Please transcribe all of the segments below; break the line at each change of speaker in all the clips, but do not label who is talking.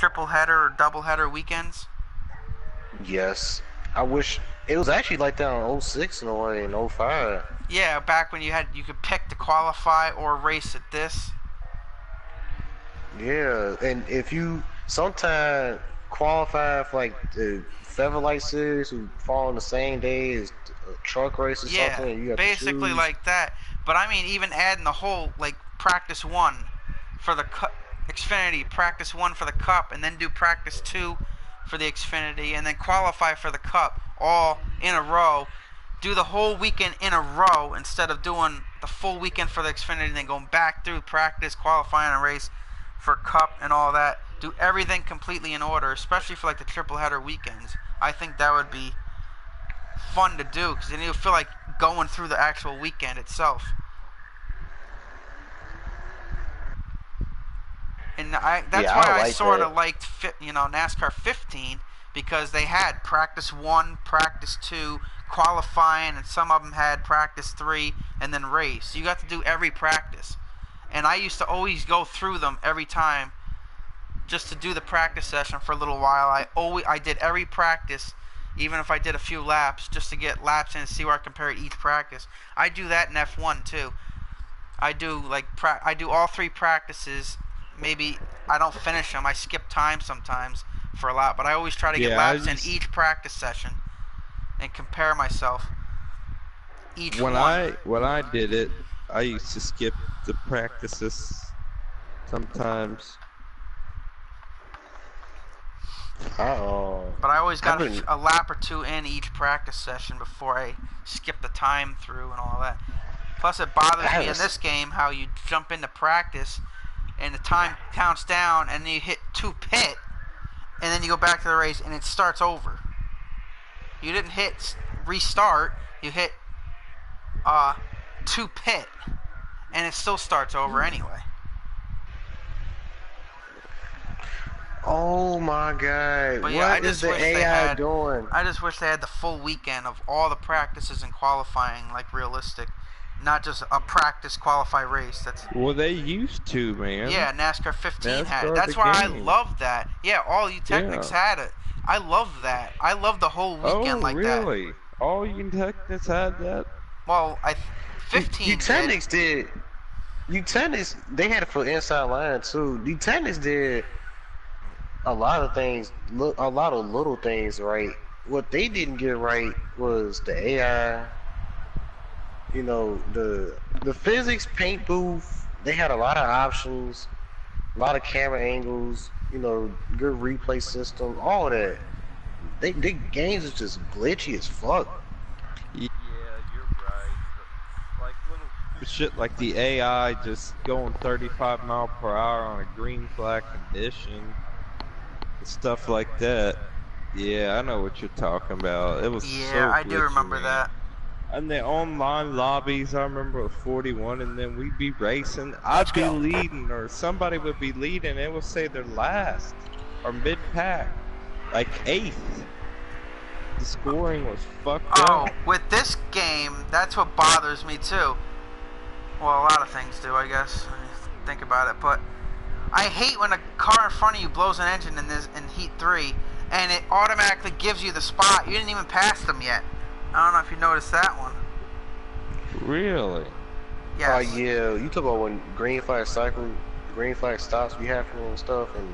triple header or double header weekends?
Yes. I wish it was actually like that in '06 in a way, in '05.
Yeah, back when you could pick to qualify or race at this.
Yeah, and if you sometime qualify for like the Featherlight Series who fall on the same day as a truck race or something,
Yeah,
and you have to
basically
choose.
like that. But I mean, even adding the whole like practice 1 for the Xfinity, practice 1 for the Cup, and then do practice 2 for the Xfinity, and then qualify for the Cup all in a row. Do the whole weekend in a row instead of doing the full weekend for the Xfinity and then going back through practice, qualifying, and race for Cup and all that. Do everything completely in order, especially for like the triple header weekends. I think that would be fun to do because then you feel like going through the actual weekend itself. And that's
Yeah,
why
I
I
like
sort
that.
of liked NASCAR 15 because they had practice 1, practice 2, qualifying, and some of them had practice 3 and then race. You got to do every practice. And I used to always go through them every time just to do the practice session for a little while. I did every practice, even if I did a few laps, just to get laps in and see where I compare each practice. I do that in F1 too. I do all 3 practices. Maybe I don't finish them. I skip time sometimes for a lap, but I always try to get
Yeah,
laps in each practice session and compare myself each one.
when I did it, I used to skip the practices sometimes.
But I always got a lap or 2 in each practice session before I skip the time through and all that. Plus, it bothers me in this game how you jump into practice and the time counts down and then you hit 2 pit and then you go back to the race and it starts over. You didn't hit restart, you hit 2 pit and it still starts over anyway.
Oh my god,
but yeah,
what is the AI doing?
I just wish they had the full weekend of all the practices and qualifying, like realistic. Not just a practice qualify race.
Well, they used to, man.
Yeah, NASCAR 15 had it.
NASCAR
That's why I loved that. Yeah, all you Technics had it. I loved that. I loved the whole weekend like that.
Oh, really? All you Technics had that?
Well, 15
You Technics did. You Technics, they had it for Inside Line too. You Technics did a lot of things, a lot of little things right. What they didn't get right was the AI. You know, the physics paint booth, they had a lot of options, a lot of camera angles, you know, good replay system, all that. They games is just glitchy as fuck.
Yeah, you're right. But like little shit like the AI just going 35 mile per hour on a green flag condition, stuff like that. Yeah, I know what you're talking about. It was
I do remember that.
And the online lobbies, I remember 41, and then we'd be racing. I'd be leading, or somebody would be leading. It would say they're last or mid-pack, like 8th. The scoring was fucked up.
Oh, with this game, that's what bothers me too. Well, a lot of things do, I guess. When you think about it, but I hate when a car in front of you blows an engine in Heat 3, and it automatically gives you the spot. You didn't even pass them yet. I don't know if you noticed that one.
Really?
Yes.
Oh yeah, you talk about when green flag stops be happening and stuff, and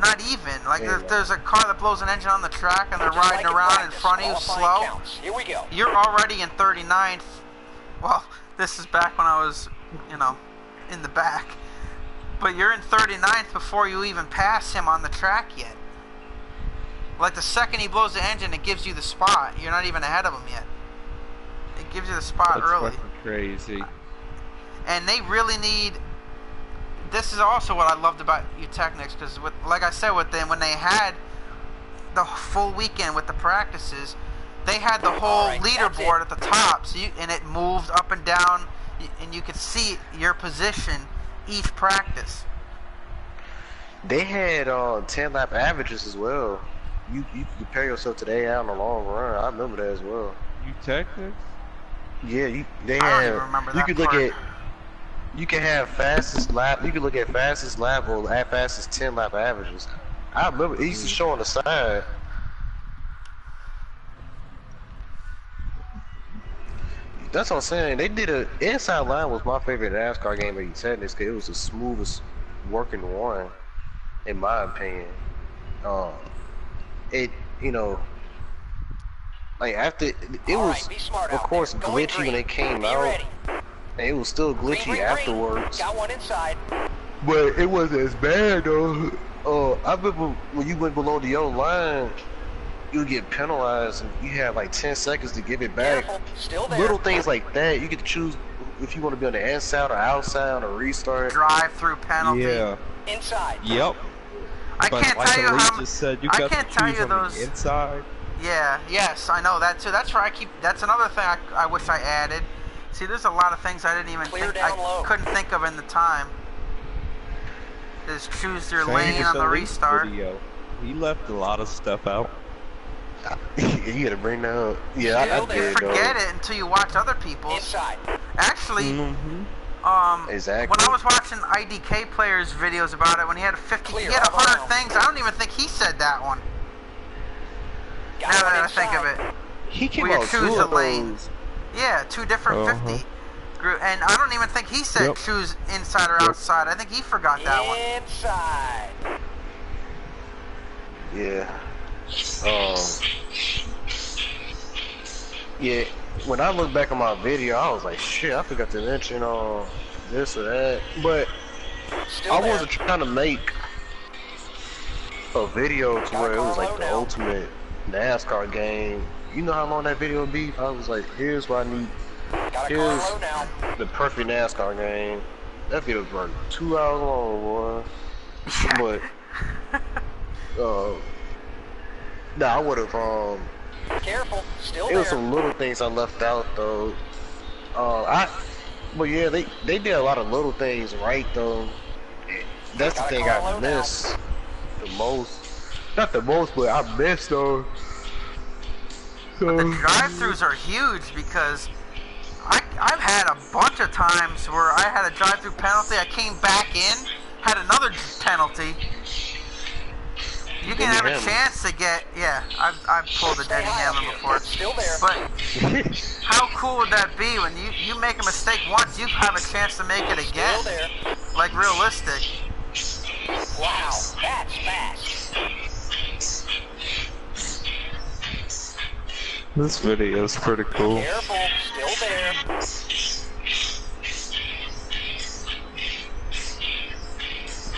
not even like if there's a car that blows an engine on the track and they're riding around in front of you slow.
Here we go.
You're already in 39th. Well, this is back when I was, in the back. But you're in 39th before you even pass him on the track yet. Like the second he blows the engine, it gives you the spot. You're not even ahead of him yet. It gives you the spot early.
That's fucking crazy.
And they really need. This is also what I loved about you Technics, because like I said, with them when they had the full weekend with the practices, they had the whole leaderboard at the top, and it moved up and down, and you could see your position each practice.
they had 10-lap averages as well. You compare yourself to the AI in the long run. I remember that as well.
You Technics?
Yeah, they
I don't
had.
even remember
You
that
could
part.
look at. You can have fastest lap. You can look at fastest lap or fastest 10-lap averages. I remember it used to show on the side. That's what I'm saying. They did a Inside Line was my favorite NASCAR game of tennis because it was the smoothest working one, in my opinion. Um, it you know like after it was of course glitchy when it came out, and it was still glitchy afterwards.
Got one inside.
But it wasn't as bad though. I remember when you went below the yellow line, you would get penalized, and you had like 10 seconds to give it back.
Careful. Still there.
Little things like that, you get to choose if you want to be on the inside or outside or restart.
Drive-through penalty.
Yeah.
Inside.
Yep.
I
But
can't
like
tell you
Elite
how.
just said, you
I
got
can't
to
tell
choose
you
on
those.
the inside.
Yeah, yes, I know that too. That's where I keep. That's another thing I wish I added. See, there's a lot of things I didn't even
Clear
think.
down
I
low.
couldn't think of in the time. Is choose your
Same
lane
with
on the
Elite's
restart.
Video. He left a lot of stuff out.
You gotta bring that up. Yeah, I
Still there.
did though.
Forget it until you watch other people's.
Inside.
Actually,
Exactly.
when I was watching IDK players' videos about it, when he had 50,
Clear,
he had
all
100
around.
things. I don't even think he said that one.
Got
Now
one
that I think of
inside.
it.
He came
We
out
choose
two
a
of
lane.
those.
Yeah, two different 50. And I don't even think he said
Yep.
choose inside or outside. I think he forgot that one.
Inside.
Yeah. Yeah. When I look back on my video, I was like, shit, I forgot to mention this or that. But
Still
I
there.
wasn't trying to make a video to where it was like the
now.
ultimate NASCAR game. You know how long that video would be? I was like, here's what I need.
Got a car
Here's
low now.
the perfect NASCAR game. That video was like 2 hours long, boy. But nah, I would have
Careful. Still
it was
there.
some little things I left out though. But yeah, they did a lot of little things right though. That's the
Got a
thing
car
I
low now.
miss the most. Not the most, but I miss though.
But the drive-thrus are huge because I've had a bunch of times where I had a drive-through penalty. I came back in, had another penalty. You can have a chance to get, yeah, I've pulled a Denny Hamlin before.
Still there.
But how cool would that be when you make a mistake once, you have a chance to make it again?
Still there.
Like realistic.
Wow, that's fast.
This video is pretty cool.
Careful. Still there.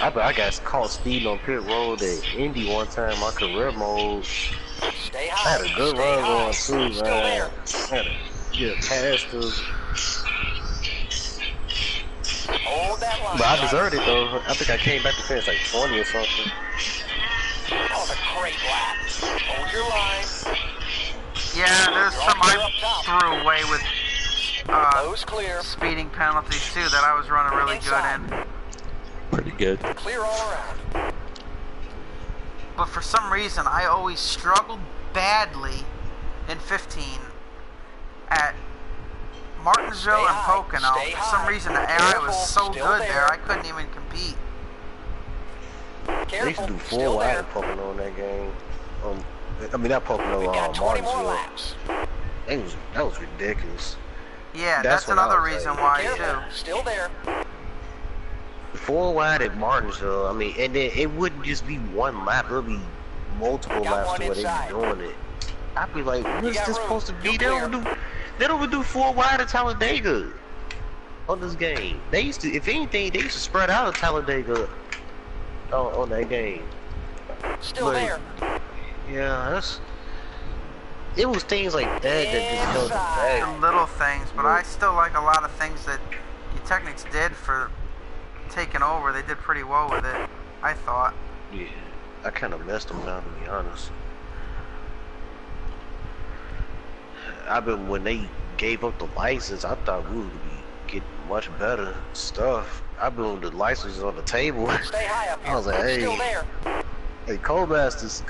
I got caught speeding on pit road at Indy one time. My career mode.
Stay
I
high.
had a good
Stay
run
high.
going too,
Still
man.
there.
I had to get past the.
Hold that line.
But I deserved it though. I think I came back to finish like 20 or something.
That was a great lap. Hold your line.
Yeah, there's some I threw away with
Nose clear.
speeding penalties too that I was running really good in.
Pretty good.
Clear all around.
But for some reason, I always struggled badly in 15 at Martinsville
Stay
and
high,
Pocono.
stay
For some
high.
reason, the AI
Careful,
was so
still
good
there.
there, I couldn't even compete.
They used
Careful.
to do
Still
4 wide
there.
at Pocono in that game. I mean not Pocono,
We got 20 more
Martinsville.
laps.
That was ridiculous.
Yeah,
That's
that's
when I
another
was
reason
like-
why
Careful.
too.
Still there.
4 wide at Martinsville. I mean, and then it wouldn't just be one lap. It would be multiple
Got
laps
one
to where they
inside.
be doing it. I'd be like, what is
got
this
room.
supposed to be?
You
They don't even do 4 wide at Talladega on this game. They used to, if anything, they used to spread out at Talladega on that game.
Still
But-
there.
Yeah, it was things like that that just held them
The
back.
little things, but I still like a lot of things that Technics did for taking over. They did pretty well with it, I thought.
Yeah, I kind of messed them down, to be honest. When they gave up the license, I thought we would be getting much better stuff. I've been with the licenses on the table.
Stay high up here.
I was like, hey,
Still there.
hey, Codemasters,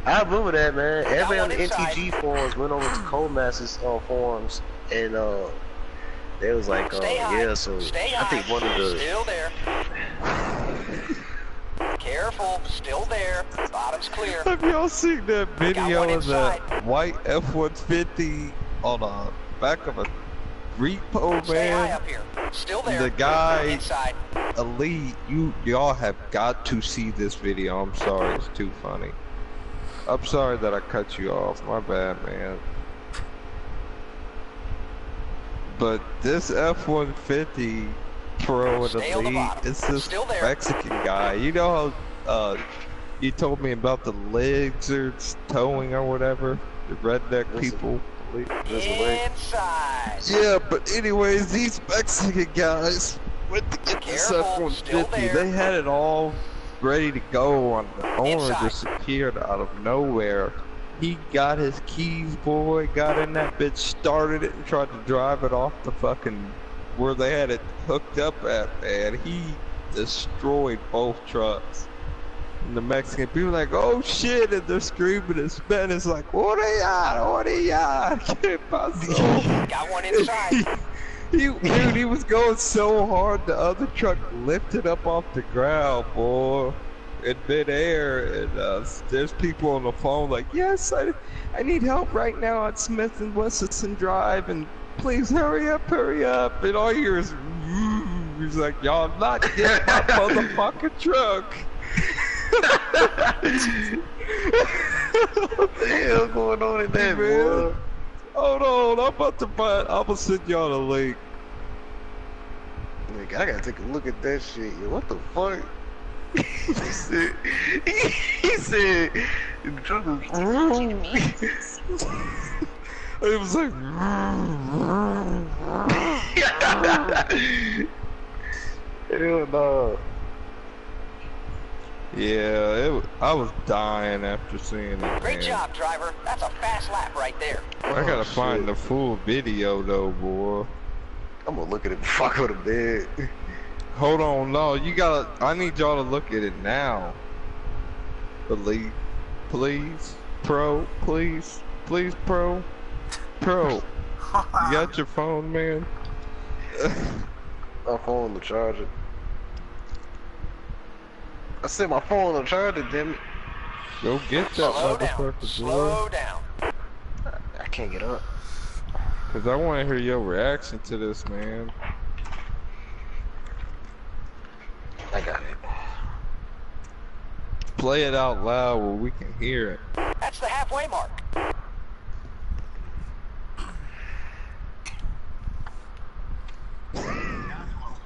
I remember that, man. Everybody on the
one inside.
NTG forums went over to Codemasters forums, and they was like,
Stay high.
yeah, so
Stay
I
high.
think one of the
Still there. Careful. Careful, still there. Bottom's clear.
Have y'all seen that
Got
video
one
of the
inside.
white F-150 on the back of a repo,
Stay high
man?
up here. Still there.
The guy,
Inside.
Elite, y'all have got to see this video. I'm sorry, it's too funny. I'm sorry that I cut you off. My bad, man. But this F-150 Pro and
Stay on the
Elite,
bottom.
it's this
Still there.
Mexican guy. You know how you told me about the lizards towing or whatever? The redneck people.
Inside.
Yeah, but anyways, these Mexican guys went to get this
Careful, still
F-150.
there.
They had it all ready to go, and the owner
Inside.
just appeared out of nowhere. He got his keys, boy, got in that bitch, started it, and tried to drive it off the fucking where they had it hooked up at, man. He destroyed both trucks. And the Mexican people like, oh shit, and they're screaming in Spanish like, what are y'all? What are y'all? ¿Qué pasó?
Got one inside.
Dude, he was going so hard, the other truck lifted up off the ground, boy, in midair, and there's people on the phone like, yes, I need help right now at Smith and Wesson Drive, and please hurry up, and all you hear is, he's like, y'all not getting my motherfucking truck.
What the hell going on in that, boy?
Hold on, I'm gonna send y'all the link.
Like, I gotta take a look at that shit. Yo, what the fuck? he said, the truck was
It was like,
hell no.
yeah, I was dying after seeing it.
Great
man.
job, driver. That's a fast lap right there.
I gotta find
shit.
the full video though, boy.
I'm gonna look at it before I go to bed.
Hold on, no, I need y'all to look at it now. Elite, please, Pro, please, Pro. You got your phone, man?
My phone on the charger. I set my phone on the charger, damn it.
Go get that
Slow down.
motherfucker, boy.
Slow down.
I can't get up.
Cause I wanna hear your reaction to this, man.
I got it.
Play it out loud where we can hear it.
That's the halfway mark.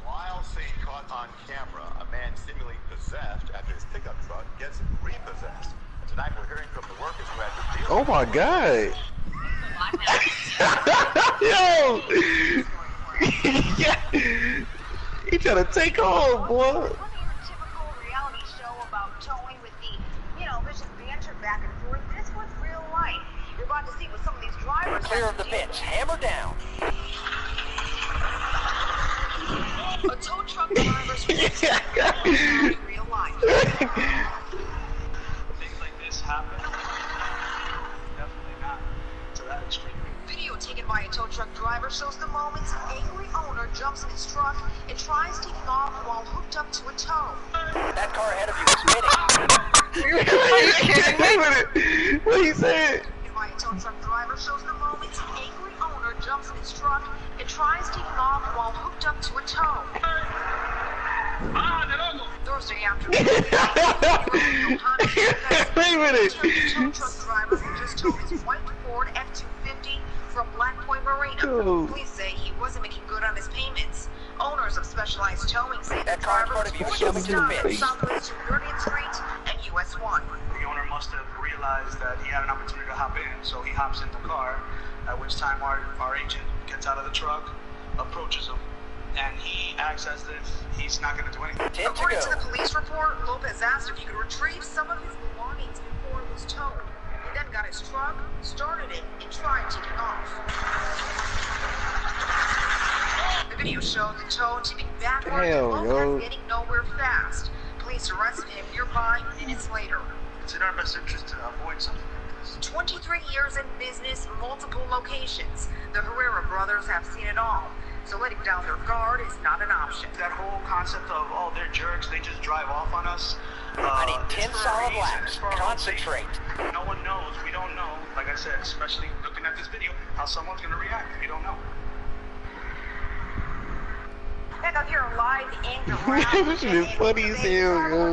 Wild scene caught on camera. A man seemingly possessed after his pickup truck gets repossessed. Tonight we're hearing from the workers who had to deal
Oh my god. Yo! He trying to take off, boy.
It wasn't your typical reality show about towing with the, vicious banter back and forth. This was real life. You're about to see what some of these drivers
Clear
have
of the
to deal
pits. Hammer down.
with. A tow truck driver's real life.
Things like this happen? Definitely not to that extreme.
Video taken by a tow truck driver shows the moments an angry owner jumps in his truck and tries taking off while hooked up to a tow.
That car ahead of you is spinning.
Are you kidding me with it? What he said?
Taken by a tow truck driver shows the moments an angry owner jumps in his truck and tries taking off while hooked up to a tow. Thursday afternoon,
Wait a minute.
tow truck driver who just towed his white Ford F-250 from Black Point Marina.
Oh.
Police say he wasn't making good on his payments. Owners of Specialized Towing say
That
the
car in
driver
front of
was
you is
forced to
shoving
stop
through
at Southwest 30th Street and US 1.
The owner must have realized that he had an opportunity to hop in, so he hops in the car, at which time our agent gets out of the truck, approaches him, and he acts as if he's not going to do anything.
10 to
According to
go.
the police report, Lopez asked if he could retrieve some of his belongings before it was towed. He then got his truck, started it, and tried taking off. The video showed the tow tipping backward and
Damn, yo.
Lopez getting nowhere fast. Police arrested him nearby minutes later.
It's in our best interest to avoid something like this.
23 years in business, multiple locations. The Herrera brothers have seen it all, so letting down their guard is not an option.
That whole concept of, oh, they're jerks, they just drive off on us,
I need 10
it's for a
solid
reason,
laps.
it's for our own
Concentrate.
safety. No one knows. We don't know. Like I said, especially looking at this video, how someone's gonna react. We don't know.
Pick up your live ink around.
This shit is funny as hell, yo.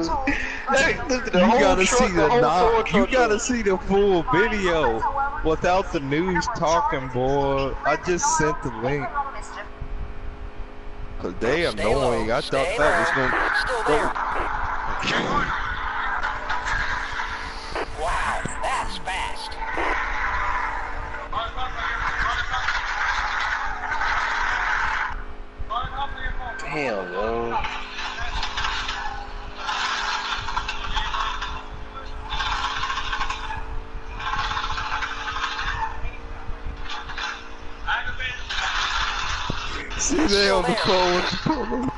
Look, the
You
whole
gotta
truck,
see the
whole tow
not. You
truck
gotta
up.
see the full video without the news talking, boy. I just sent the link. Cause they
Stay low.
annoying. I thought
Stay
that
low.
was gonna.
Still there. Wow, that's fast.
Damn, yo.
See they on the phone with the police.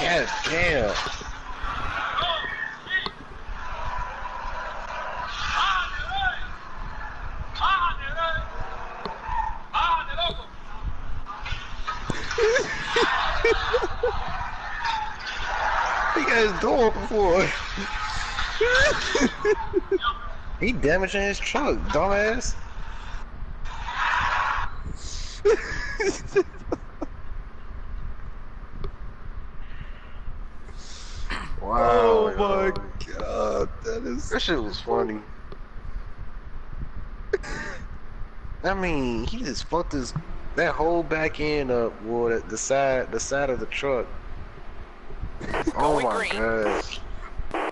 God damn. He got his door before. He damaging his truck, dumbass. Wow.
Oh my
yo.
god,
That shit was funny. I mean, he just fucked that whole back end up, boy. The side of the truck. Oh
Going
my
green.
gosh.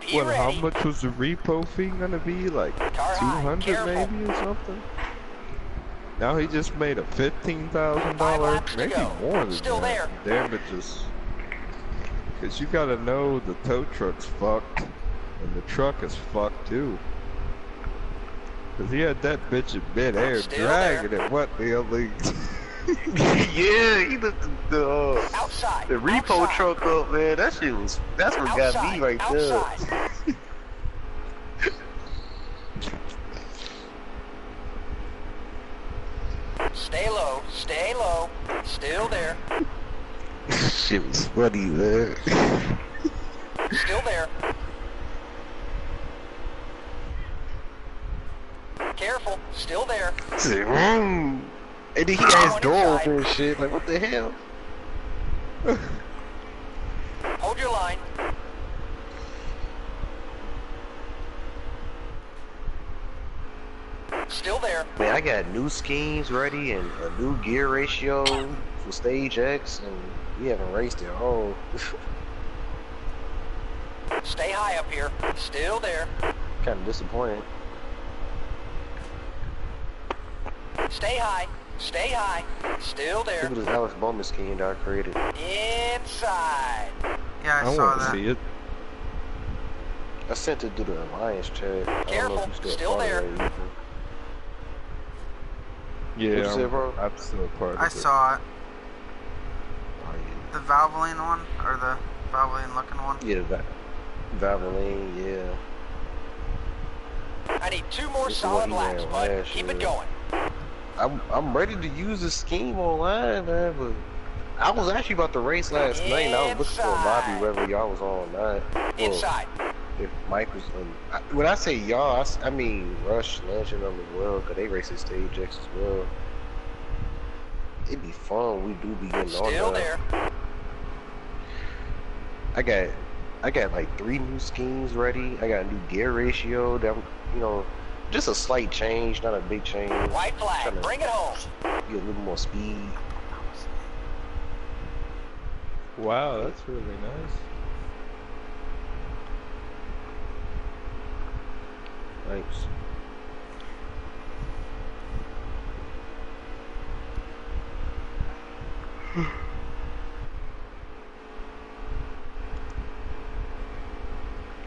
Be
What? How
ready.
much was the repo fee gonna be? Like
Car high,
200
careful.
maybe or something? Now he just made a $15,000,
5 laps to
maybe
go.
more than
Still
that. Damages. Cause you gotta know the tow truck's fucked, and the truck is fucked too. Cause he had that bitch in midair
Still
dragging it. What the hell?
Yeah, he looked the
Outside.
repo
outside.
truck up, man. That's what got
Outside.
me right there.
Outside. Stay low. Stay low. Still there.
Shit was funny, man.
Still there. Careful. Still there.
Said, "Mm." And then he had his door open and shit. Like, what the hell?
Hold your line. Still there.
Man, I got new schemes ready and a new gear ratio for Stage X, and we haven't raced at all.
Stay high up here. Still there.
Kind of disappointed.
Stay high. Stay high. Still there.
Look at this Alex Bowman scheme that I created.
Inside.
Yeah, I
I
saw
want to
that.
see it.
I sent it to the Alliance chat. I don't know
Careful,
if you
still
part of
there.
that either.
Yeah,
What'd you say, bro?
I'm still a part of
I
it.
saw it.
Oh, yeah.
The Valvoline one, or the Valvoline looking one.
Yeah, Valvoline, yeah.
I need 2 more
This is
solid
what he
laps,
ran
bud.
last
Keep it
year.
going.
I'm ready to use the scheme online, man, but I was actually about to race last night, and I was looking for a lobby
Inside.
whether y'all was on or not. Well,
Inside.
if Mike was on. When I say y'all, I mean Rush, Legend them as well, because they race at Stage X as well. It'd be fun, we do be getting
Still
on
there.
I got like 3 new schemes ready. I got a new gear ratio that just a slight change, not a big change.
White flag.
Trying to
Bring it home.
get a little more speed.
Wow, that's really nice.
Thanks.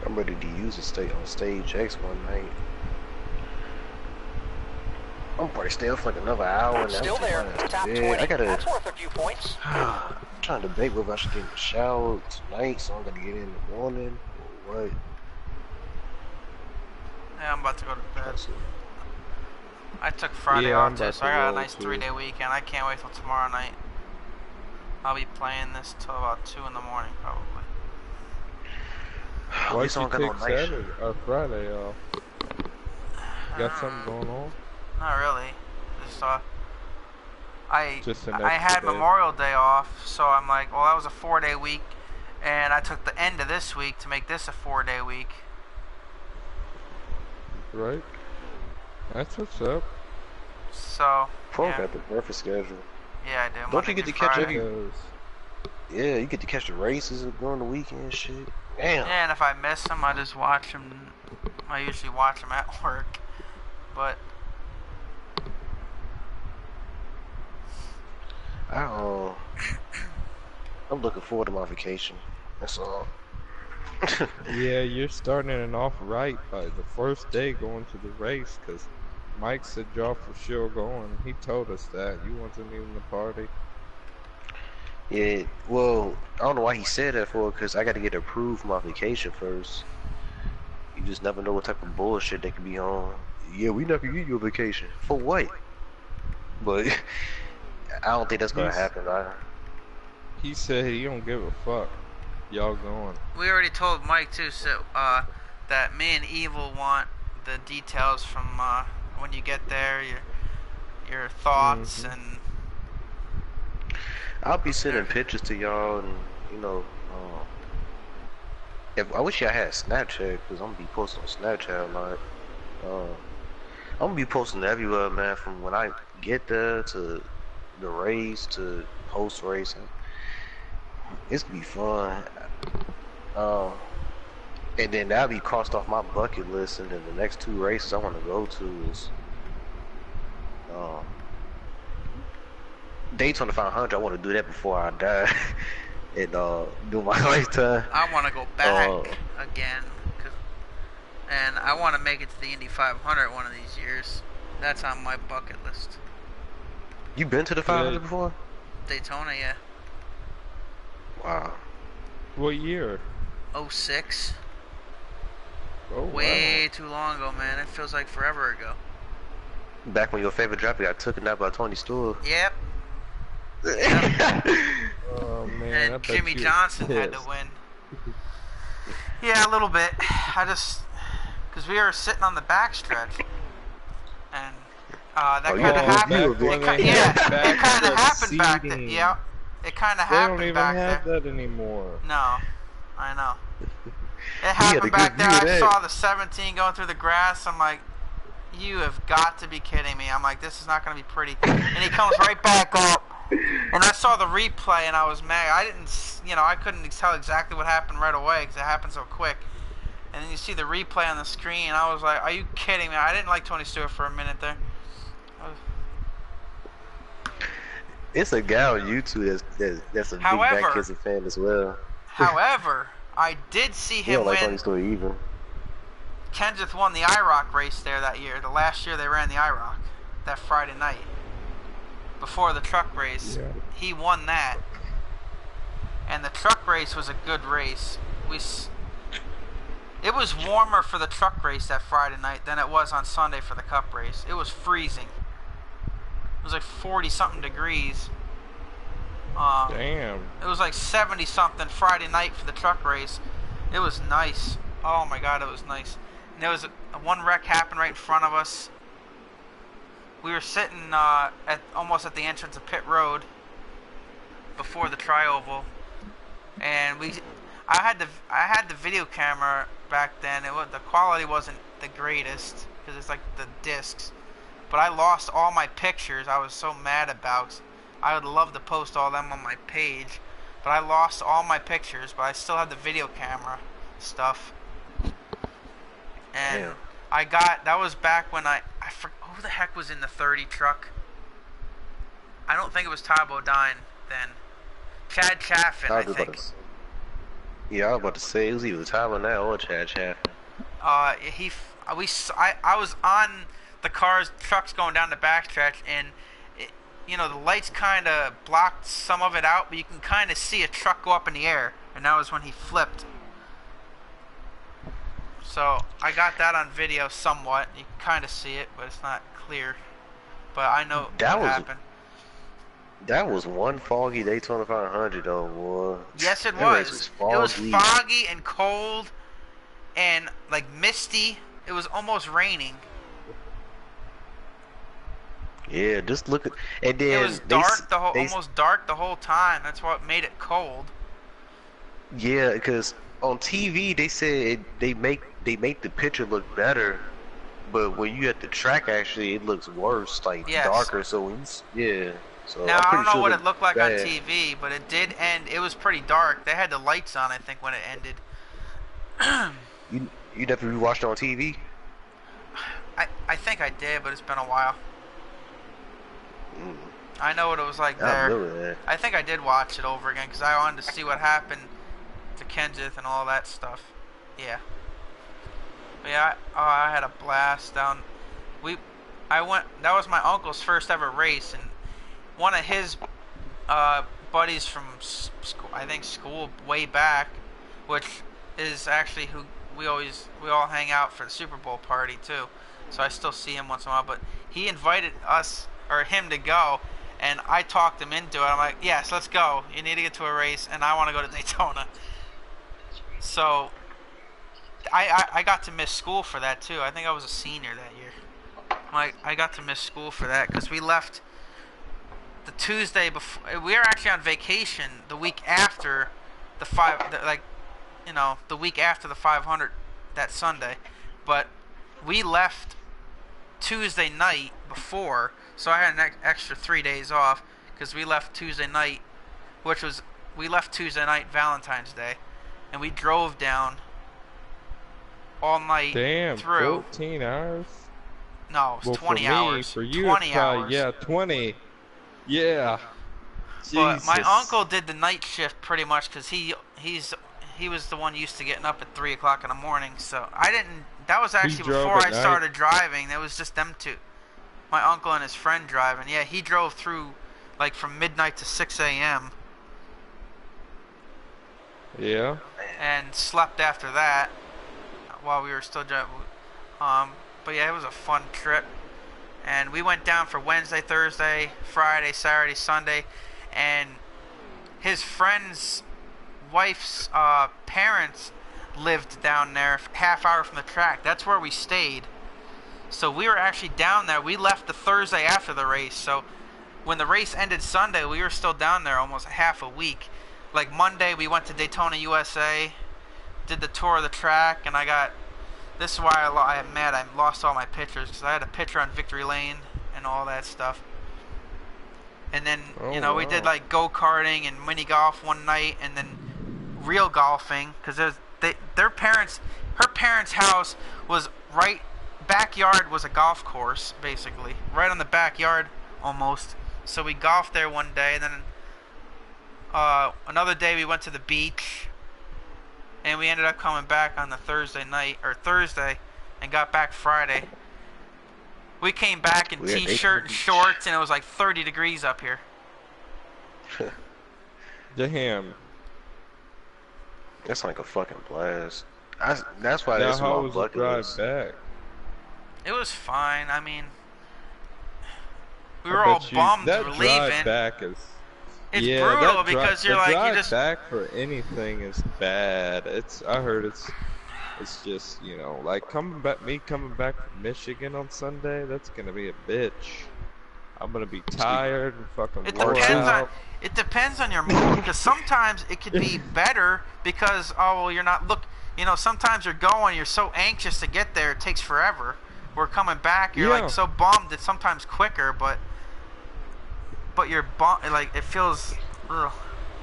I'm ready to use it on Stage X one night. I'm probably stay up for like another hour. And
Still
I'll take
there.
my ass to
Top
bed.
20.
I gotta.
That's worth a few points.
I'm trying to debate whether I should get in the shower tonight, so I'm gonna get in the morning or what.
Yeah, I'm about to go to bed. I took Friday
Yeah, I'm
off too,
about
so
to
I got a
roll,
nice
too.
3-day weekend. I can't wait till tomorrow night. I'll be playing this till about 2 in the morning probably.
At
Why'd
least I
you
don't got no
take
night shift.
Saturday or Friday off? Got something
Um,
going on?
Not really. Just
Just an
I
extra
had
day.
Memorial Day off, so I'm like, well, that was a 4-day week, and I took the end of this week to make this a 4-day week.
Right? That's what's up.
So
Pro
yeah,
got the perfect schedule.
yeah, I do.
Don't you
Monday
get
through
to catch
Friday.
every? Yeah, you get to catch the races during the weekend and shit. Damn.
Yeah, and if I miss them, I just watch them. I usually watch them at work, but
I'm looking forward to my vacation. That's all.
Yeah, you're starting it off right by the first day going to the race, because Mike said y'all for sure going. He told us that. You wasn't even the party.
Yeah, well, I don't know why he said that for, because I got to get approved for my vacation first. You just never know what type of bullshit they could be on. Yeah, we never give you a vacation. For what? But I don't think that's gonna happen.
He said he don't give a fuck. Y'all going.
we already told Mike too. So that me and Evil want the details from when you get there, your thoughts and.
I'll be sending pictures to y'all, and you know, I wish I had Snapchat, because I'm gonna be posting on Snapchat a lot. I'm gonna be posting everywhere, man, from when I get there to the race to post racing. It's gonna be fun. And then that'll be crossed off my bucket list, and then the next 2 races I want to go to is Daytona 500. I want to do that before I die and do my lifetime.
I want to go back again, and I want to make it to the Indy 500 one of these years. That's on my bucket list.
You been to the 500 before?
Daytona, yeah.
Wow.
What year?
06.
Oh,
Way too long ago, man. It feels like forever ago.
Back when your favorite driver got taken out by Tony Stewart.
Yep.
Oh man,
And Jimmy Johnson had to win. Yeah, a little bit. Because we were sitting on the backstretch, and that kind of happened. It kind of happened back there. Yeah, it kind of happened back there.
They don't even have that anymore.
No, I know. It happened back there. I saw the 17 going through the grass. I'm like, you have got to be kidding me. I'm like, this is not going to be pretty. And he comes right back up. And I saw the replay, and I was mad. I couldn't tell exactly what happened right away because it happened so quick. And then you see the replay on the screen, and I was like, are you kidding me? I didn't like Tony Stewart for a minute there.
It's a guy on YouTube that's a big Back Kissing fan as well.
However, I did see him win.
Tony Stewart either.
Kenseth won the IROC race there that year. The last year they ran the IROC, that Friday night. Before the truck race, he won that. And the truck race was a good race. It was warmer for the truck race that Friday night than it was on Sunday for the Cup race. It was freezing. It was like 40-something degrees.
Damn.
It was like 70-something Friday night for the truck race. It was nice. Oh my God, it was nice. And there was one wreck happened right in front of us. We were sitting almost at the entrance of pit road before the tri-oval, and I had the video camera back then. The quality wasn't the greatest because it's like the discs, but I lost all my pictures. I was so mad about. I would love to post all them on my page, but I lost all my pictures. But I still had the video camera stuff, and that was back when I forgot who the heck was in the 30 truck. I don't think it was Ty Bodine then. Chad Chaffin, I think.
Yeah, I was about to say it was either Tyler now or Chad Chaffin.
I was on the trucks going down the backstretch, and the lights kind of blocked some of it out, but you can kind of see a truck go up in the air, and that was when he flipped. So I got that on video somewhat. You can kind of see it, but it's not clear. But I know what happened.
That was one foggy Daytona 500 though, boy.
Yes, it
That race
was.
was
It was
foggy.
foggy and cold and like misty. It was almost raining.
Yeah, just look at, and
It
then
was dark
they
almost dark the whole time. That's what made it cold.
yeah, because on TV they said they make the picture look better, but when you at the track actually it looks worse, like
Yes.
darker. So when yeah, so
Now
I'm
I
pretty
don't know
sure
what it looked like
bad.
on TV, but it did end. It was pretty dark. They had the lights on, I think, when it ended.
You never rewatched it on TV?
I think I did, but it's been a while.
Mm,
I know what it was like
I
there.
remember that.
I think I did watch it over again because I wanted to see what happened to Kenseth and all that stuff. Yeah. But yeah, I had a blast down. That was my uncle's first ever race, and one of his buddies from school, I think school way back, which is actually who we all hang out for the Super Bowl party too. So I still see him once in a while, but he invited us or him to go, and I talked him into it. I'm like, yes, let's go. You need to get to a race, and I want to go to Daytona. So I got to miss school for that too. I think I was a senior that year. I got to miss school for that because we left the Tuesday before. We were actually on vacation the week after the the week after the 500 that Sunday, but we left Tuesday night before, so I had an extra 3 days off because we left Tuesday night, we left Tuesday night Valentine's Day, and we drove down all night.
Damn,
through
14 hours?
No, it was 20
for me,
hours.
For you,
20
it's probably,
hours.
yeah, 20. Yeah.
But my
Jesus.
uncle did the night shift pretty much because he was the one used to getting up at 3 o'clock in the morning. So I didn't. That was actually
drove
before
at
I
night?
started driving. It was just them two, my uncle and his friend driving. Yeah, he drove through like from midnight to 6 a.m.
Yeah.
and slept after that while we were still driving. But yeah, it was a fun trip. And we went down for Wednesday, Thursday, Friday, Saturday, Sunday, and his friend's wife's parents lived down there, half hour from the track. That's where we stayed. So we were actually down there. We left the Thursday after the race. So when the race ended Sunday, we were still down there almost half a week. Like Monday, we went to Daytona, USA, did the tour of the track, and this is why I'm mad I lost all my pictures, because I had a picture on Victory Lane and all that stuff. And then, we did like go-karting and mini golf one night, and then real golfing, because her parents' house was backyard was a golf course, basically. Right on the backyard, almost. So we golfed there one day, and then another day we went to the beach, and we ended up coming back on the Thursday and got back Friday. We came back in t-shirt and shorts, and it was like 30 degrees up here.
Damn.
That's like a fucking blast. That's why
Now,
that's
how
my
was the
bucket
drive
list.
back?
It was fine. I mean, we
I
were all
bet you-
bummed
that
we're
drive
leaving.
back is...
It's
yeah,
brutal
that
because you're
the
like, you
drive
just...
back for anything is bad. I heard it's just, like coming back from Michigan on Sunday, that's gonna be a bitch. I'm gonna be tired and fucking
It
wore out.
depends on your mood, because sometimes it could be better because you're not sometimes you're going, you're so anxious to get there, it takes forever. We're coming back, you're like so bummed, it's sometimes quicker, but you're bummed, like it feels. Ugh.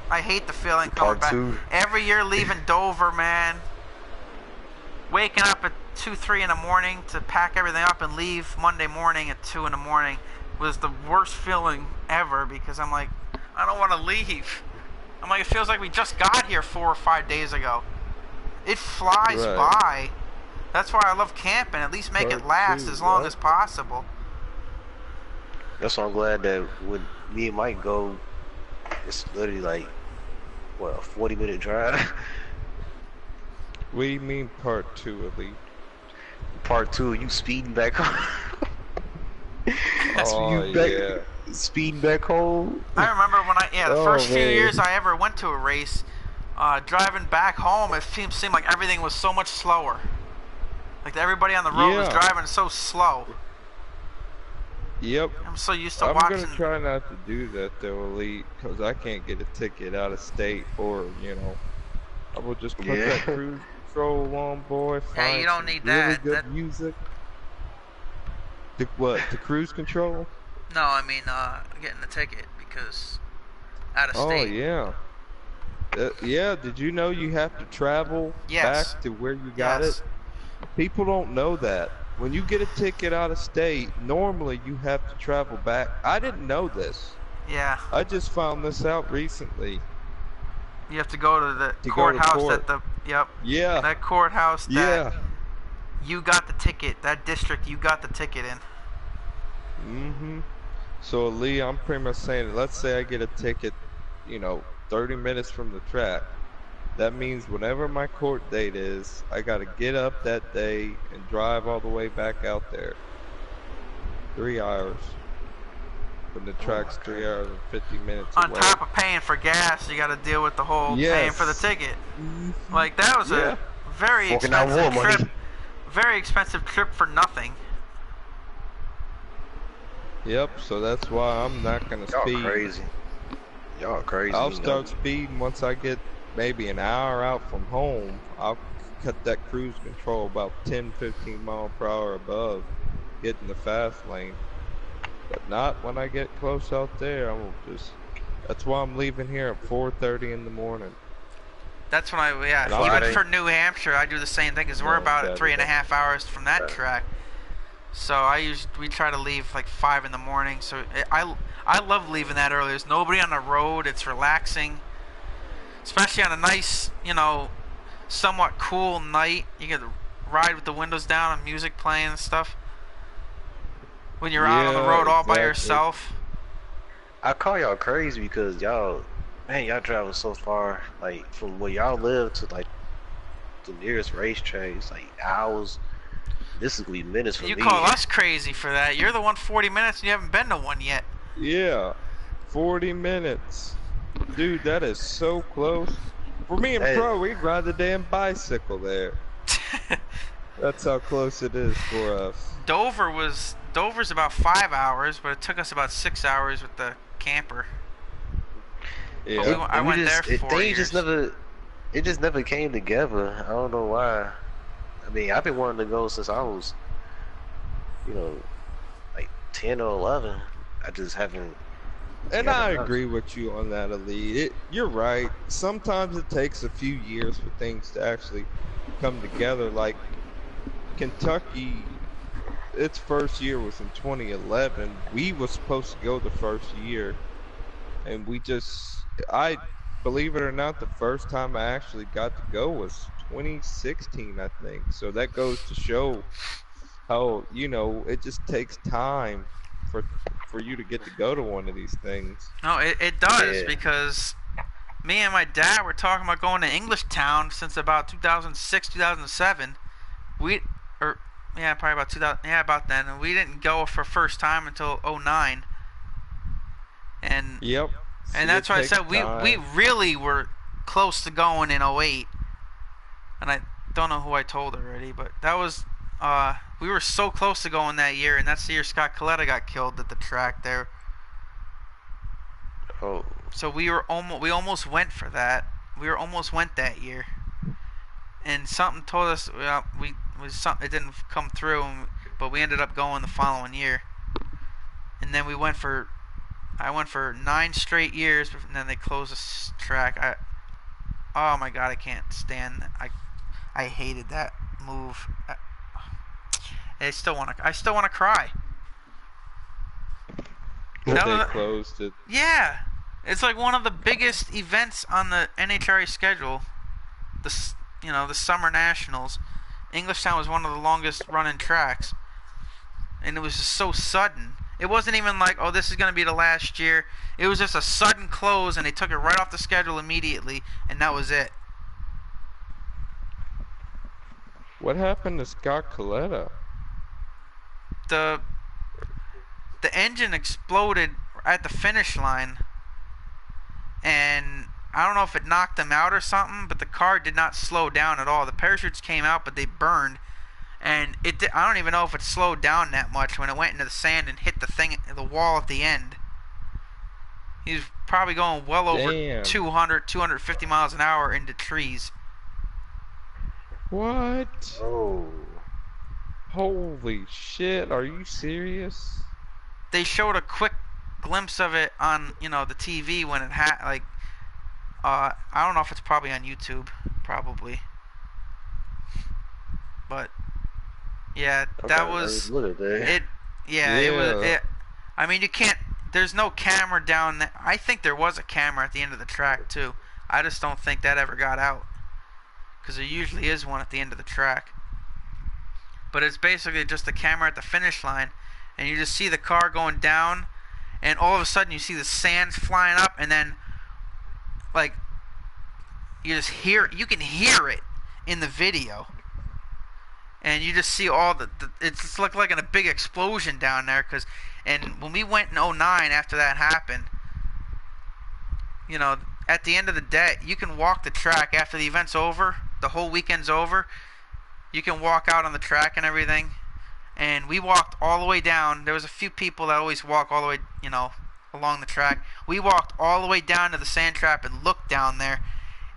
I hate the feeling coming back. Every year leaving Dover, man. Waking up at 2-3 in the morning to pack everything up and leave Monday morning at 2 in the morning was the worst feeling ever, because I'm like, I don't want to leave. I'm like, it feels like we just got here 4 or 5 days ago. It flies by. That's why I love camping. At least make it last as long as possible.
That's why I'm glad that when me and Mike go, it's literally like, what, a 40-minute drive?
What do you mean part 2, Elite?
Part 2, you speeding back home.
Oh, yeah.
speeding back home.
I remember when the
Oh
first few
man.
years I ever went to a race, driving back home, it seemed like everything was so much slower. Like everybody on the road was
Yeah.
driving so slow.
Yep.
I'm so used to
I'm
watching.
gonna try not to do that though, Elite, because I can't get a ticket out of state, or I will just put that
Yeah.
cruise control on, boy.
Yeah, you
Find
don't
some
need
really
that.
good music. The what? The cruise control?
No, I mean getting the ticket because out of
Oh
state.
yeah. Yeah. Did you know you have to travel
Yes.
back to where you got it?
Yes.
People don't know that. When you get a ticket out of state, normally you have to travel back. I didn't know this.
Yeah.
I just found this out recently.
You have to go to the
To go to
courthouse
court. Yeah.
that courthouse that
Yeah.
you got the ticket, that district you got the ticket in.
Mm-hmm. So Lee, I'm pretty much saying, let's say I get a ticket, 30 minutes from the track. That means whenever my court date is, I gotta get up that day and drive all the way back out there. 3 hours. From the track's 3 hours and 50 minutes
On
away.
top of paying for gas, you got to deal with the whole paying for the
Yes.
ticket. Like that was
Yeah.
a very
Forking out
expensive
more
trip.
money.
Very expensive trip for nothing.
Yep, so that's why I'm not gonna
Y'all
speed.
crazy. Y'all crazy.
I'll start speeding once I get maybe an hour out from home. I'll cut that cruise control about 10, 15 mile per hour above, get in the fast lane. But not when I get close out there. That's why I'm leaving here at 4:30 in the morning.
That's when even
Friday.
for New Hampshire, I do the same thing because we're
No,
about
Saturday.
3.5 hours from that track. So we try to leave like 5 in the morning. So I love leaving that early. There's nobody on the road. It's relaxing, especially on a nice, somewhat cool night. You get to ride with the windows down and music playing and stuff. When you're out on the
Yeah,
road all by
exactly.
yourself.
I call y'all crazy because y'all travel so far, like from where y'all live to like the nearest racetrack. It's like hours. This is gonna be minutes for
You
me.
call us crazy for that. You're the one 40 minutes and you haven't been to one yet.
Yeah, 40 minutes. Dude, that is so close. For me and
Hey.
Pro, we'd ride the damn bicycle there. That's how close it is for us.
Dover's about 5 hours, but it took us about 6 hours with the camper.
Yeah.
I went there for 4
They
years.
it just never came together. I don't know why. I mean, I've been wanting to go since I was, like 10 or 11. I just haven't.
And I
Yeah.
agree with you on that, Elite. You're right. Sometimes it takes a few years for things to actually come together. Like Kentucky, its first year was in 2011. We were supposed to go the first year, and I believe it or not, the first time I actually got to go was 2016, I think. So that goes to show how it just takes time for you to get to go to one of these things.
No, it does
Yeah.
because me and my dad were talking about going to Englishtown since about 2006, 2007. Probably about 2000. Yeah, about then. And we didn't go for first time until 2009. And
Yep.
and that's why I said we really were close to going in 2008. And I don't know who I told already, but that was we were so close to going that year, and that's the year Scott Coletta got killed at the track there.
Oh,
So we almost went for that. We almost went that year, and something told us it didn't come through, but we ended up going the following year. And then I went for 9 straight years, and then they closed the track. Oh my God, I can't stand that. I hated that move. I still want to cry.
They
No,
closed it.
Yeah, it's like one of the biggest events on the NHRA schedule. The Summer Nationals. Englishtown was one of the longest running tracks, and it was just so sudden. It wasn't even like, oh, this is going to be the last year. It was just a sudden close, and they took it right off the schedule immediately, and that was it.
What happened to Scott Coletta?
The engine exploded at the finish line, and I don't know if it knocked them out or something, but the car did not slow down at all. The parachutes came out, but they burned, and I don't even know if it slowed down that much when it went into the sand and hit the wall at the end. He was probably going well over
Damn.
200, 250 miles an hour into trees.
What?
Oh.
Holy shit, are you serious?
They showed a quick glimpse of it on, the TV when it had, like, I don't know if it's probably on YouTube, probably. But, yeah, that
Okay,
was,
look at that.
it was, I mean, you can't, there's no camera down there. I think there was a camera at the end of the track, too. I just don't think that ever got out. Because there usually is one at the end of the track. But it's basically just the camera at the finish line, and you just see the car going down, and all of a sudden you see the sands flying up, and then, like, you can hear it in the video. And you just see all it just looked like a big explosion down there, and when we went in 2009 after that happened, at the end of the day, you can walk the track after the event's over, the whole weekend's over. You can walk out on the track and everything. And we walked all the way down. There was a few people that always walk all the way, along the track. We walked all the way down to the sand trap and looked down there.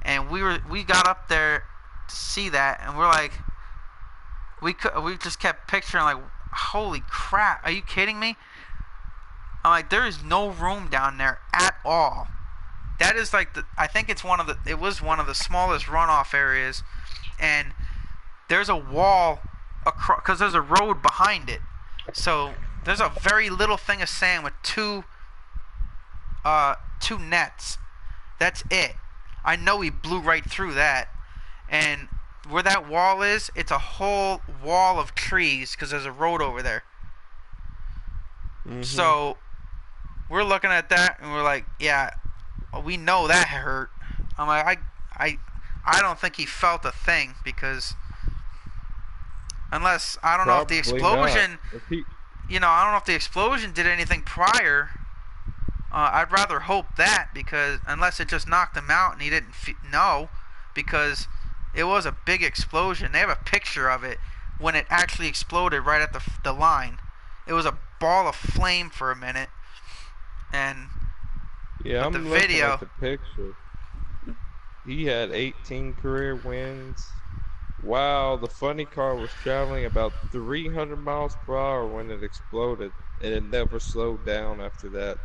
And we got up there to see that, and we're like, we just kept picturing, like, holy crap, are you kidding me? I'm like, there is no room down there at all. That is like I think it was one of the smallest runoff areas, and there's a wall across, because there's a road behind it. So there's a very little thing of sand with two nets. That's it. I know he blew right through that. And where that wall is, it's a whole wall of trees because there's a road over there. Mm-hmm. So we're looking at that and we're like, yeah, we know that hurt. I'm like, I don't think he felt a thing, because unless I don't know if the explosion, I don't know if the explosion did anything prior. I'd rather hope that, because unless it just knocked him out and he didn't know, because it was a big explosion. They have a picture of it when it actually exploded right at the line. It was a ball of flame for a minute, and
yeah, I'm
the
looking
video.
At the picture. He had 18 career wins. Wow, the funny car was traveling about 300 miles per hour when it exploded, and it never slowed down after that.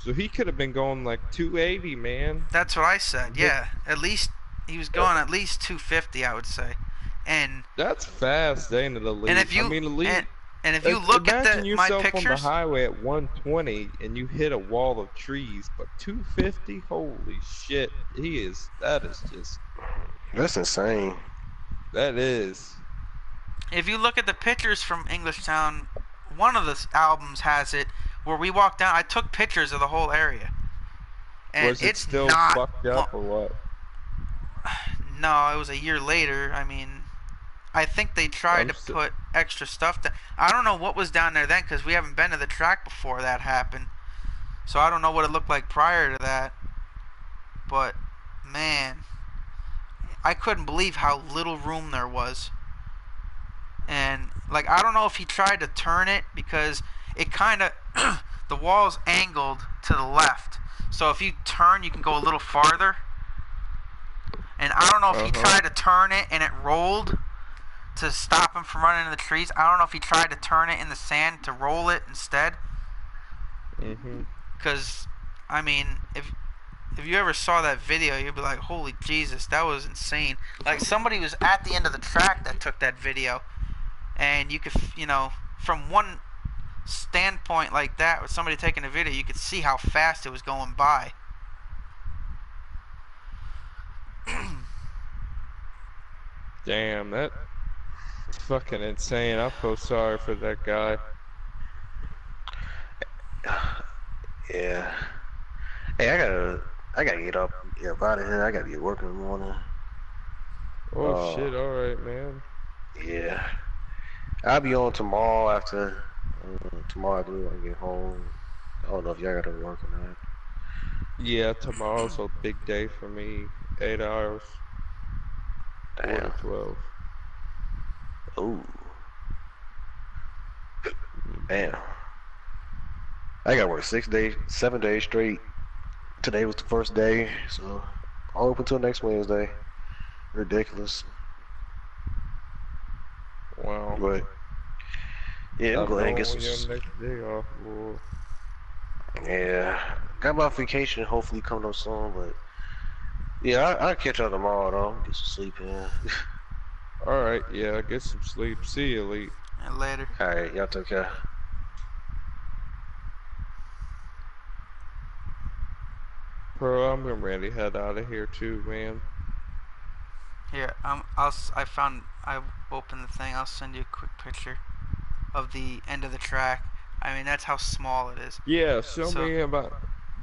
So he could have been going like 280, man.
That's what I said. Yeah, at least he was going at least 250, I would say. And
that's fast, ain't it, Elite?
And if you,
Elite.
And if you look at
imagine yourself
my pictures
on the highway at 120 and you hit a wall of trees, but 250, holy shit,
that's insane.
That is.
If you look at the pictures from Englishtown, one of the albums has it where we walked down. I took pictures of the whole area, and
was it
it's
still
not
fucked up or what?
No, it was a year later. I mean, I think they tried to put extra stuff down. I don't know what was down there then, because we haven't been to the track before that happened. So I don't know what it looked like prior to that. But, man, I couldn't believe how little room there was. And, like, I don't know if he tried to turn it, because it kind of, the wall's angled to the left. So if you turn, you can go a little farther. And I don't know if he tried to turn it and it rolled to stop him from running into the trees. I don't know if he tried to turn it in the sand to roll it instead. Because, I mean, if you ever saw that video, you'd be like, holy Jesus, that was insane. Like, somebody was at the end of the track that took that video. And you could, from one standpoint like that, with somebody taking a video, you could see how fast it was going by.
Damn, that's fucking insane. I feel sorry for that guy.
Yeah. Hey, I gotta get up out of here. I gotta get working in the morning.
Oh shit! All right, man.
Yeah. I'll be on tomorrow after. Tomorrow afternoon when I get home. I don't know if y'all gotta work or not.
Yeah, tomorrow's a big day for me. 8 hours, 4 to
Damn.
12.
Ooh.
Mhm.
Damn. I gotta work 6 days, 7 days straight. Today was the first day, so I'll open till next Wednesday. Ridiculous.
Wow.
But yeah, I'm
Have
glad I get
knowing
some.
your next day off, boy.
Yeah, got my vacation hopefully coming up soon, but yeah, I'll catch up tomorrow though. Get some sleep in.
Alright, yeah, get some sleep. See you, Elite.
And later.
All right, y'all take care.
Bro, I'm getting ready to head out of here too, man.
Here, I opened the thing. I'll send you a quick picture of the end of the track. I mean, that's how small it is.
Yeah, show
So,
me about.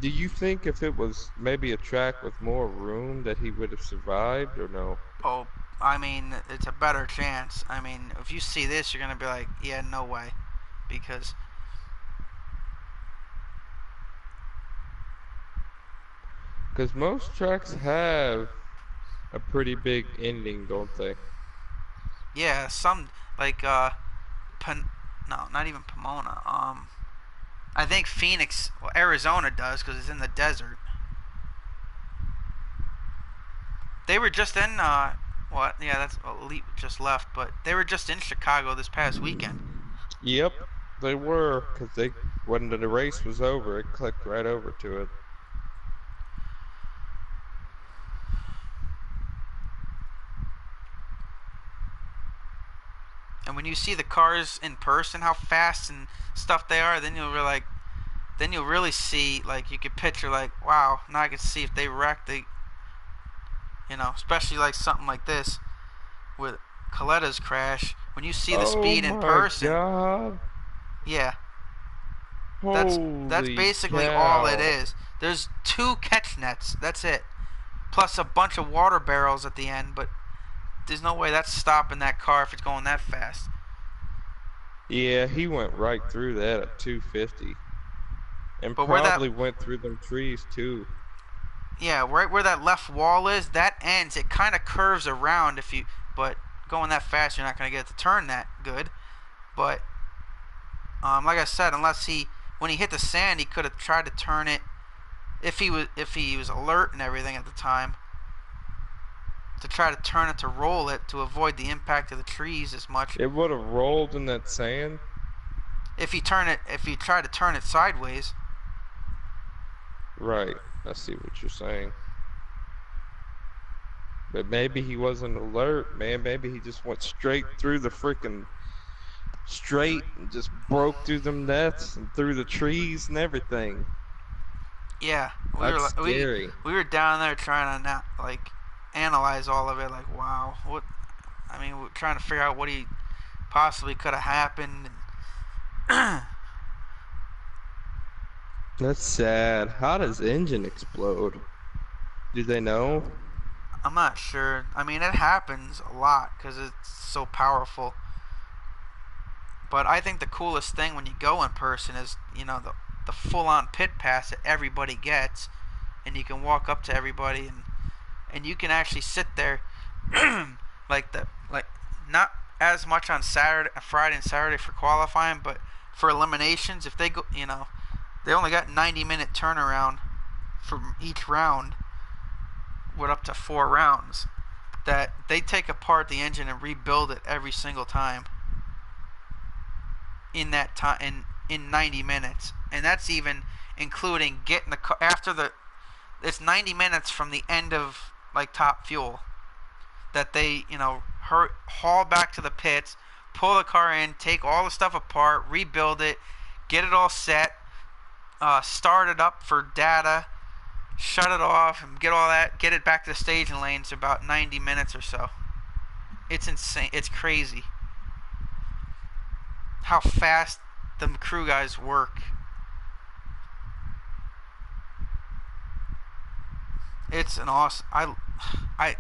Do you think if it was maybe a track with more room that he would have survived or no?
oh, I mean, it's a better chance. I mean, if you see this, you're gonna be like, yeah, no way, because
Because most tracks have a pretty big ending, don't they?
yeah, some like no, not even Pomona. I think Phoenix, well, Arizona does because it's in the desert. They were just in what? Yeah, that's Elite just left, but they were just in Chicago this past weekend.
Yep, they were. Because they, when the race was over, it clicked right over to it.
And when you see the cars in person, how fast and stuff they are, then you'll really see, like, you could picture, like, wow, now I can see if they wreck, especially like something like this with Coletta's crash. When you see the
Oh
speed in
my
person,
god.
yeah, that's
Holy
basically all it
cow.
is. There's two catch nets. That's it. Plus a bunch of water barrels at the end, but there's no way that's stopping that car if it's going that fast.
Yeah, he went right through that at 250. And
But where that
probably went through them trees too.
Yeah, right where that left wall is, that ends. It kind of curves around but going that fast, you're not going to get it to turn that good. But like I said, when he hit the sand, he could have tried to turn it if he was alert and everything at the time to try to turn it to roll it to avoid the impact of the trees as much.
It would have rolled in that sand.
If he tried to turn it sideways,
Right, I see what you're saying. But maybe he wasn't alert, man. Maybe he just went straight through the freaking straight and just broke through them nets and through the trees and everything.
yeah,
That's scary.
we were down there trying to not like analyze all of it. Like, wow, what? I mean, we're trying to figure out what he possibly could have happened.
That's sad. How does engine explode? Do they know?
I'm not sure. I mean, it happens a lot because it's so powerful. But I think the coolest thing when you go in person is, the full-on pit pass that everybody gets, and you can walk up to everybody and you can actually sit there, like not as much on Friday and Saturday for qualifying, but for eliminations, if they go, they only got 90-minute turnaround from each round, with up to 4 rounds. That they take apart the engine and rebuild it every single time in that time in 90 minutes, and that's even including getting the car it's 90 minutes from the end of like top fuel that they haul back to the pits, pull the car in, take all the stuff apart, rebuild it, get it all set, start it up for data, shut it off, and get it back to the staging lanes about 90 minutes or so. It's insane. It's crazy how fast the crew guys work. It's an awesome. I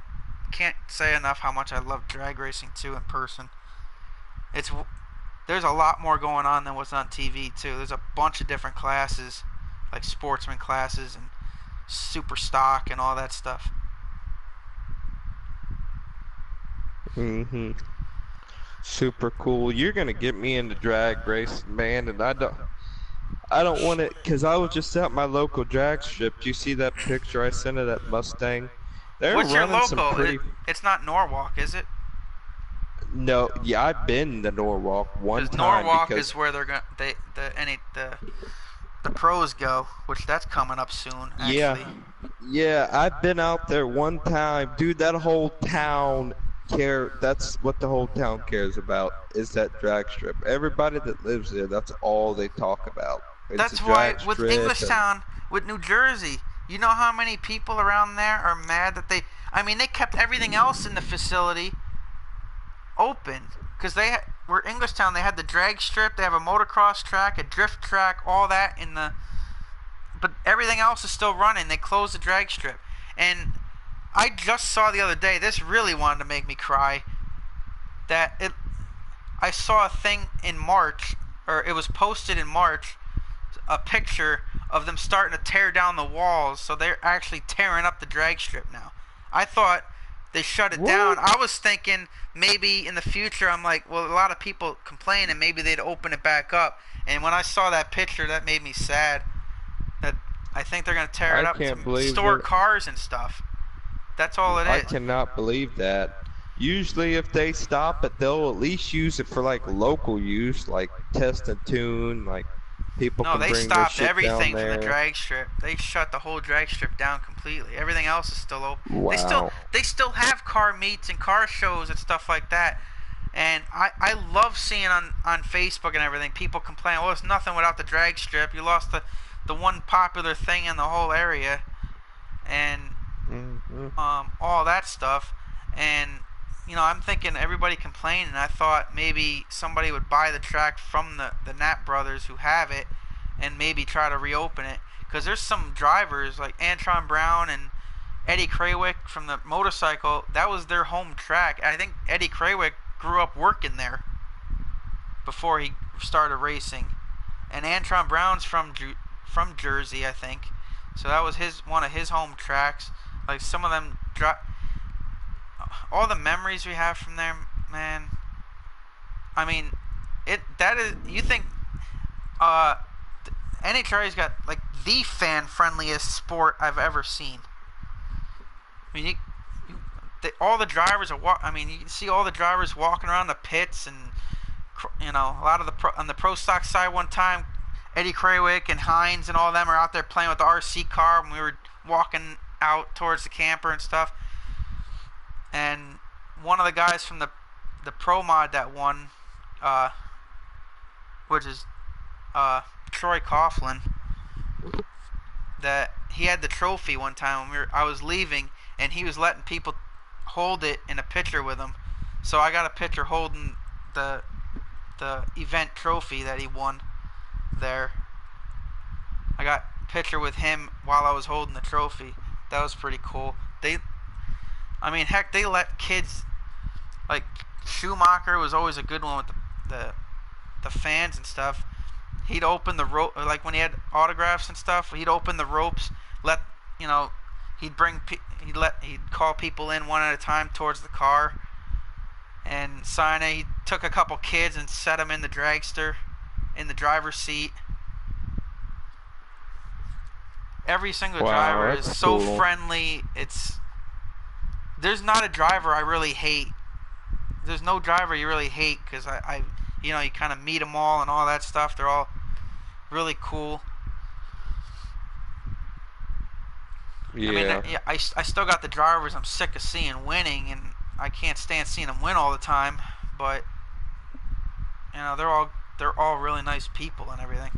can't say enough how much I love drag racing too in person. There's a lot more going on than what's on TV too. There's a bunch of different classes. like sportsman classes and super stock and all that stuff.
Mm-hmm. Super cool. You're gonna get me into drag racing, man, and I don't want it because I was just at my local drag strip. Do you see that picture I sent of that Mustang? They're
What's your
running some
local?
pretty.
It's not Norwalk, is it?
No, yeah, I've been to Norwalk one
Because
time
Norwalk is
because
where they're going the pros go, which that's coming up soon
yeah,
actually.
yeah, I've been out there one time, dude. That whole town That's what the whole town cares about is that drag strip. Everybody that lives there, that's all they talk about. It's a
That's why
drag
with
strip, and
Englishtown, with New Jersey, you know how many people around there are mad that I mean, they kept everything else in the facility open because were Englishtown. They had the drag strip. They have a motocross track, a drift track, all that in the. But everything else is still running. They closed the drag strip, and I just saw the other day. This really wanted to make me cry. I saw a thing in March, or it was posted in March, a picture of them starting to tear down the walls. So they're actually tearing up the drag strip now. I thought they shut it down. I was thinking maybe in the future, I'm like, well, a lot of people complain and maybe they'd open it back up. And when I saw that picture, that made me sad. That I think they're going to tear it
I
up
can't
to
believe
store
it.
cars and stuff. That's all it
I
is.
cannot believe that. Usually, if they stop it, they'll at least use it for like local use, like test and tune, like people
No,
can
they
bring their
stopped
shit down
everything from the
there.
drag strip. They shut the whole drag strip down completely. Everything else is still open.
Wow.
They still have car meets and car shows and stuff like that. And I love seeing on Facebook and everything people complain, well, it's nothing without the drag strip. You lost the one popular thing in the whole area, and
Mm-hmm.
all that stuff. And I'm thinking everybody complaining. I thought maybe somebody would buy the track from the Knapp brothers who have it, and maybe try to reopen it. Because there's some drivers like Antron Brown and Eddie Krawick from the motorcycle. That was their home track. I think Eddie Krawick grew up working there before he started racing, and Antron Brown's from Jersey, I think. So that was one of his home tracks. Like some of them, all the memories we have from there, man. I mean, you think NHRA's got like the fan friendliest sport I've ever seen. I mean, all the drivers I mean, you can see all the drivers walking around the pits, and a lot of on the pro stock side. One time, Eddie Krawick and Hines and all of them are out there playing with the RC car when we were walking out towards the camper and stuff. And one of the guys from the pro mod that won, which is Troy Coughlin, that he had the trophy one time when I was leaving, and he was letting people hold it in a picture with him. So I got a picture holding the event trophy that he won there. I got a picture with him while I was holding the trophy. That was pretty cool. They let kids, like Schumacher was always a good one with the fans and stuff. He'd open the rope, like when he had autographs and stuff. He'd open the ropes, he'd call people in one at a time towards the car and sign it. He took a couple kids and set them in the dragster, in the driver's seat. Every single driver is so
cool.
friendly. There's not a driver I really hate. There's no driver you really hate, because you kind of meet them all and all that stuff. They're all really cool.
Yeah.
I mean, I still got the drivers I'm sick of seeing winning, and I can't stand seeing them win all the time. But they're all really nice people and everything.